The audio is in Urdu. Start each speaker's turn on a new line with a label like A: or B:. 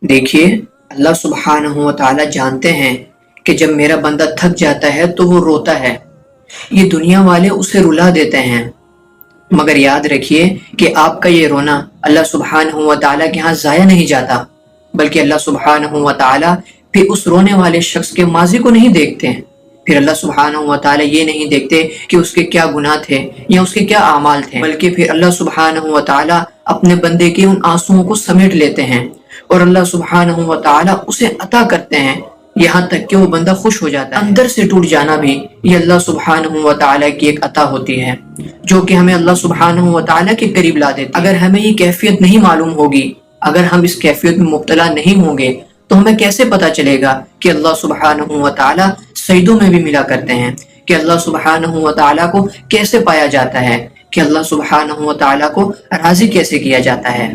A: دیکھیے، اللہ سبحانہ و تعالی جانتے ہیں کہ جب میرا بندہ تھک جاتا ہے تو وہ روتا ہے، یہ دنیا والے اسے رلا دیتے ہیں، مگر یاد رکھیے کہ آپ کا یہ رونا اللہ سبحانہ و تعالی کے ہاں ضائع نہیں جاتا، بلکہ اللہ سبحانہ و تعالی پھر اس رونے والے شخص کے ماضی کو نہیں دیکھتے ہیں، پھر اللہ سبحانہ و تعالی یہ نہیں دیکھتے کہ اس کے کیا گناہ تھے یا اس کے کیا اعمال تھے، بلکہ پھر اللہ سبحانہ و تعالی اپنے بندے کے ان آنسوؤں کو سمیٹ لیتے ہیں اور اللہ سبحانہ و تعالی اسے عطا کرتے ہیں، یہاں تک کہ وہ بندہ خوش ہو جاتا ہے۔ اندر سے ٹوٹ جانا بھی یہ اللہ سبحانہ و تعالی کی ایک عطا ہوتی ہے جو کہ ہمیں اللہ سبحانہ و تعالی کے قریب لا دیتی ہے۔ اگر ہمیں یہ کیفیت نہیں معلوم ہوگی، اگر ہم اس کیفیت میں مبتلا نہیں ہوں گے تو ہمیں کیسے پتا چلے گا کہ اللہ سبحانہ و تعالی سجدوں میں بھی ملا کرتے ہیں، کہ اللہ سبحانہ و تعالی کو کیسے پایا جاتا ہے، کہ اللہ سبحانہ و تعالی کو راضی کیسے کیا جاتا ہے۔